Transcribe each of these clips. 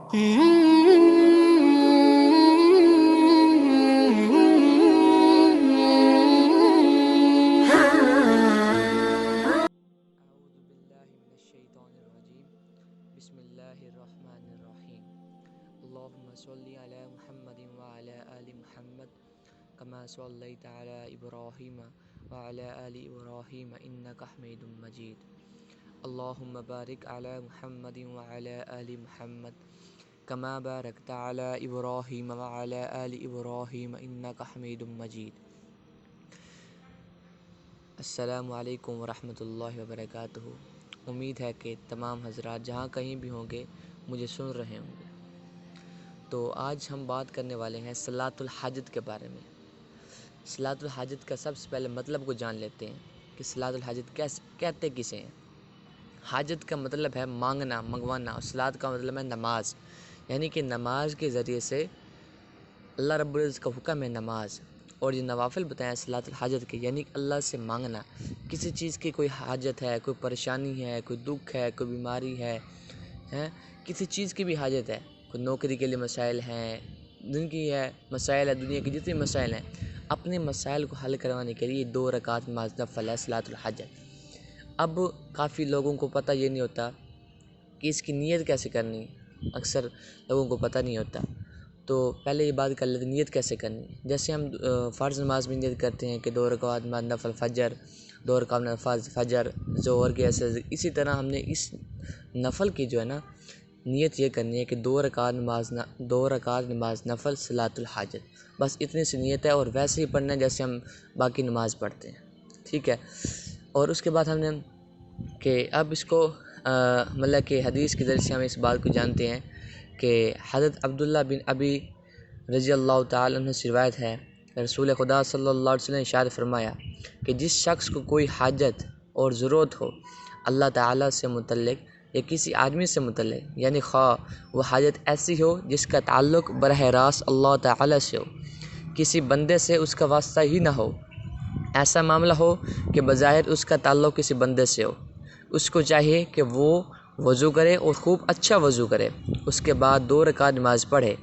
باللہ من الشیطان الرجیم بسم اللہ الرحمن الرحیم اللہم صلی علی محمد وعلی آل محمد کما صلیت علی ابراہیم وعلی آل ابراہیم انک حمید مجید اللہم بارک علی محمد وعلی آل محمد کما بارکت علی ابراہیم وعلی آل ابراہیم انک حمید مجید۔ السلام علیکم ورحمۃ اللہ وبرکاتہ۔ امید ہے کہ تمام حضرات جہاں کہیں بھی ہوں گے مجھے سن رہے ہوں گے۔ تو آج ہم بات کرنے والے ہیں صلاۃ الحاجت کے بارے میں۔ صلاۃ الحاجت کا سب سے پہلے مطلب کو جان لیتے ہیں کہ صلاۃ الحاجت کہتے کسے ہیں۔ حاجت کا مطلب ہے مانگنا، منگوانا، اور صلاۃ کا مطلب ہے نماز، یعنی کہ نماز کے ذریعے سے اللہ رب العزت کا حکم ہے نماز، اور یہ نوافل بتائیں صلاۃ الحاجت کے، یعنی اللہ سے مانگنا۔ کسی چیز کی کوئی حاجت ہے، کوئی پریشانی ہے، کوئی دکھ ہے، کوئی بیماری ہے، کسی چیز کی بھی حاجت ہے، کوئی نوکری کے لیے مسائل ہیں، دن کی ہے مسائل ہے، دنیا کے جتنے مسائل ہیں، اپنے مسائل کو حل کروانے کے لیے 2 رکعت نماز نفل ہے صلاۃ الحاجت۔ اب کافی لوگوں کو پتہ یہ نہیں ہوتا کہ اس کی نیت کیسے کرنی، اکثر لوگوں کو پتہ نہیں ہوتا۔ تو پہلے یہ بات کر لیتے ہیں نیت کیسے کرنی۔ جیسے ہم فرض نماز میں نیت کرتے ہیں کہ 2 رکعت نماز نفل فجر، 2 رکعت نماز فجر ظہر کے ایسے، اسی طرح ہم نے اس نفل کی جو ہے نا نیت یہ کرنی ہے کہ 2 رکعت نماز نفل صلاۃ الحاجت، بس اتنی سی نیت ہے، اور ویسے ہی پڑھنا ہے جیسے ہم باقی نماز پڑھتے ہیں، ٹھیک ہے۔ اور اس کے بعد ہم نے کہ اب اس کو مطلب کہ حدیث کے ذریعے سے ہم اس بات کو جانتے ہیں کہ حضرت عبداللہ بن ابی رضی اللہ تعالیٰ عنہ سے روایت ہے، رسول خدا صلی اللہ علیہ وسلم نے ارشاد فرمایا کہ جس شخص کو کوئی حاجت اور ضرورت ہو اللہ تعالیٰ سے متعلق یا کسی آدمی سے متعلق، یعنی خواہ وہ حاجت ایسی ہو جس کا تعلق براہ راست اللہ تعالیٰ سے ہو، کسی بندے سے اس کا واسطہ ہی نہ ہو، ایسا معاملہ ہو کہ بظاہر اس کا تعلق کسی بندے سے ہو، اس کو چاہیے کہ وہ وضو کرے اور خوب اچھا وضو کرے، اس کے بعد 2 رکعت نماز پڑھے،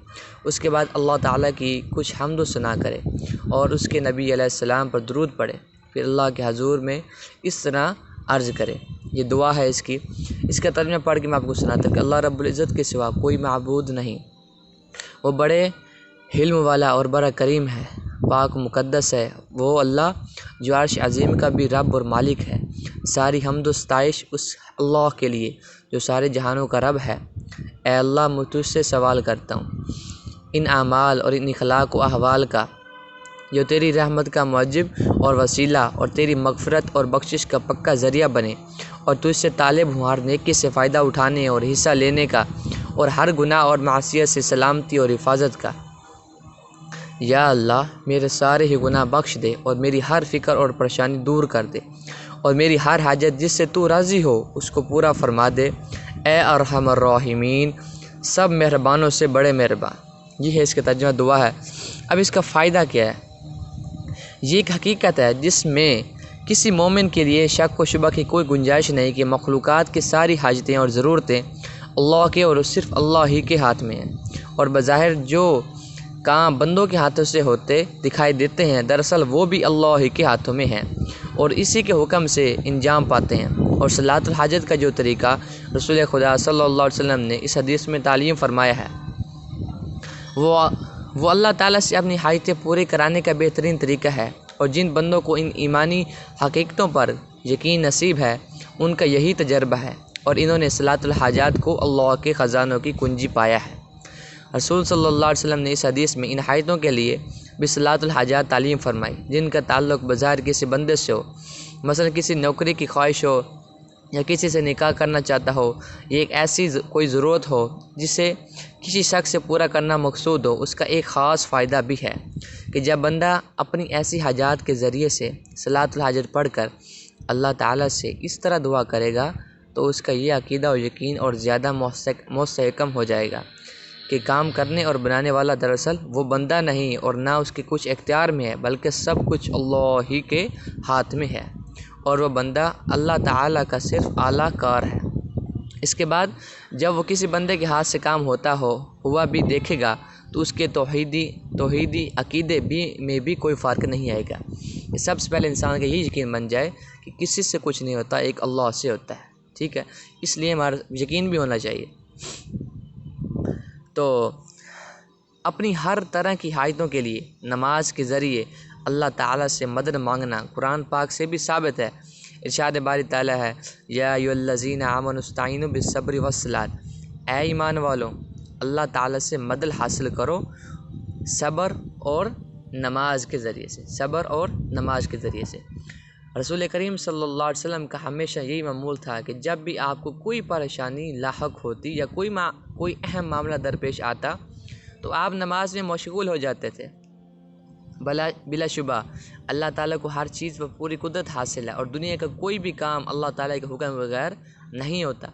اس کے بعد اللہ تعالیٰ کی کچھ حمد و ثنا کرے اور اس کے نبی علیہ السلام پر درود پڑھے، پھر اللہ کے حضور میں اس طرح عرض کرے۔ یہ دعا ہے اس کا ترجمہ پڑھ کے میں آپ کو سناتا ہوں کہ اللہ رب العزت کے سوا کوئی معبود نہیں، وہ بڑے حلم والا اور بڑا کریم ہے، پاک مقدس ہے وہ اللہ جو عرش عظیم کا بھی رب اور مالک ہے۔ ساری حمد و ستائش اس اللہ کے لیے جو سارے جہانوں کا رب ہے۔ اے اللہ، میں تجھ سے سوال کرتا ہوں ان اعمال اور ان اخلاق و احوال کا جو تیری رحمت کا موجب اور وسیلہ اور تیری مغفرت اور بخشش کا پکا ذریعہ بنے، اور تجھ سے طالب ہوں ہر نیکی سے فائدہ اٹھانے اور حصہ لینے کا، اور ہر گناہ اور معصیت سے سلامتی اور حفاظت کا۔ یا اللہ، میرے سارے ہی گناہ بخش دے اور میری ہر فکر اور پریشانی دور کر دے، اور میری ہر حاجت جس سے تو راضی ہو اس کو پورا فرما دے، اے ارحم الراحمین، سب مہربانوں سے بڑے مہربان۔ یہ ہے اس کا ترجمہ، دعا ہے۔ اب اس کا فائدہ کیا ہے؟ یہ ایک حقیقت ہے جس میں کسی مومن کے لیے شک و شبہ کی کوئی گنجائش نہیں کہ مخلوقات کی ساری حاجتیں اور ضرورتیں اللہ کے اور صرف اللہ ہی کے ہاتھ میں ہیں، اور بظاہر جو کام بندوں کے ہاتھوں سے ہوتے دکھائی دیتے ہیں دراصل وہ بھی اللہ ہی کے ہاتھوں میں ہیں اور اسی کے حکم سے انجام پاتے ہیں۔ اور صلاۃ الحاجت کا جو طریقہ رسول خدا صلی اللہ علیہ وسلم نے اس حدیث میں تعلیم فرمایا ہے، وہ اللہ تعالیٰ سے اپنی حاجتیں پوری کرانے کا بہترین طریقہ ہے، اور جن بندوں کو ان ایمانی حقیقتوں پر یقین نصیب ہے ان کا یہی تجربہ ہے، اور انہوں نے صلاۃ الحاجات کو اللہ کے خزانوں کی کنجی پایا ہے۔ رسول صلی اللہ علیہ وسلم نے اس حدیث میں ان حاجتوں کے لیے بھی صلاۃ الحاجات تعلیم فرمائی جن کا تعلق بظاہر کسی بندے سے ہو، مثلا کسی نوکری کی خواہش ہو یا کسی سے نکاح کرنا چاہتا ہو، یہ ایک ایسی کوئی ضرورت ہو جسے کسی شخص سے پورا کرنا مقصود ہو۔ اس کا ایک خاص فائدہ بھی ہے کہ جب بندہ اپنی ایسی حاجات کے ذریعے سے صلاۃ الحاجت پڑھ کر اللہ تعالیٰ سے اس طرح دعا کرے گا تو اس کا یہ عقیدہ و یقین اور زیادہ مستحکم ہو جائے گا کہ کام کرنے اور بنانے والا دراصل وہ بندہ نہیں اور نہ اس کے کچھ اختیار میں ہے، بلکہ سب کچھ اللہ ہی کے ہاتھ میں ہے، اور وہ بندہ اللہ تعالیٰ کا صرف اعلیٰ کار ہے۔ اس کے بعد جب وہ کسی بندے کے ہاتھ سے کام ہوا بھی دیکھے گا تو اس کے توحیدی عقیدے میں بھی کوئی فرق نہیں آئے گا۔ سب سے پہلے انسان کا یہ یقین بن جائے کہ کسی سے کچھ نہیں ہوتا، ایک اللہ سے ہوتا ہے، ٹھیک ہے۔ اس لیے ہمارا یقین بھی ہونا چاہیے۔ تو اپنی ہر طرح کی حاجتوں کے لیے نماز کے ذریعے اللہ تعالیٰ سے مدد مانگنا قرآن پاک سے بھی ثابت ہے۔ ارشاد باری تعالیٰ ہے، یا ایھا الذین آمنوا استعینوا بالصبر والصلاۃ، اے ایمان والو اللہ تعالیٰ سے مدد حاصل کرو صبر اور نماز کے ذریعے سے، صبر اور نماز کے ذریعے سے۔ رسول کریم صلی اللہ علیہ وسلم کا ہمیشہ یہی معمول تھا کہ جب بھی آپ کو کوئی پریشانی لاحق ہوتی یا کوئی اہم معاملہ درپیش آتا تو آپ نماز میں مشغول ہو جاتے تھے۔ بلا شبہ اللہ تعالیٰ کو ہر چیز پر پوری قدرت حاصل ہے اور دنیا کا کوئی بھی کام اللہ تعالیٰ کے حکم بغیر نہیں ہوتا۔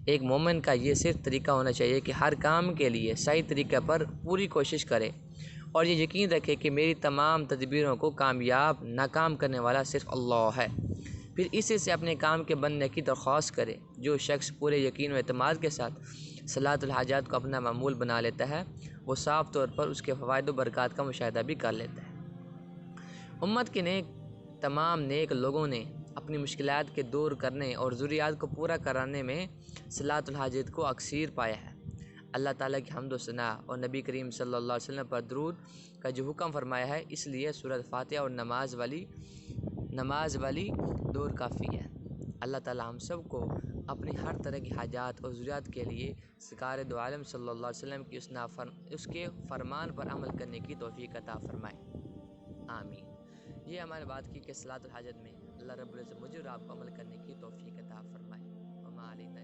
ایک مومن کا یہ صرف طریقہ ہونا چاہیے کہ ہر کام کے لیے صحیح طریقے پر پوری کوشش کرے اور یہ یقین رکھے کہ میری تمام تدبیروں کو ناکام کرنے والا صرف اللہ ہے۔ پھر اسی سے اپنے کام کے بننے کی درخواست کرے۔ جو شخص پورے یقین و اعتماد کے ساتھ صلاۃ الحاجات کو اپنا معمول بنا لیتا ہے وہ صاف طور پر اس کے فوائد و برکات کا مشاہدہ بھی کر لیتا ہے۔ امت کے تمام نیک لوگوں نے اپنی مشکلات کے دور کرنے اور ضروریات کو پورا کرانے میں صلاۃ الحاجات کو اکثیر پایا ہے۔ اللہ تعالیٰ کی حمد و ثنا اور نبی کریم صلی اللہ علیہ وسلم پر درود کا جو حکم فرمایا ہے، اس لیے سورۃ فاتحہ اور نماز والی دور کافی ہے۔ اللہ تعالیٰ ہم سب کو اپنی ہر طرح کی حاجات اور ضروریات کے لیے سرکار دو عالم صلی اللہ علیہ وسلم کی اس کے فرمان پر عمل کرنے کی توفیق عطا فرمائے، آمین۔ یہ ہمارے بات کی کہ صلاۃ الحاجت میں اللہ رب العزت مجھے اور آپ کو عمل کرنے کی توفیق عطا فرمائے۔ وما علینا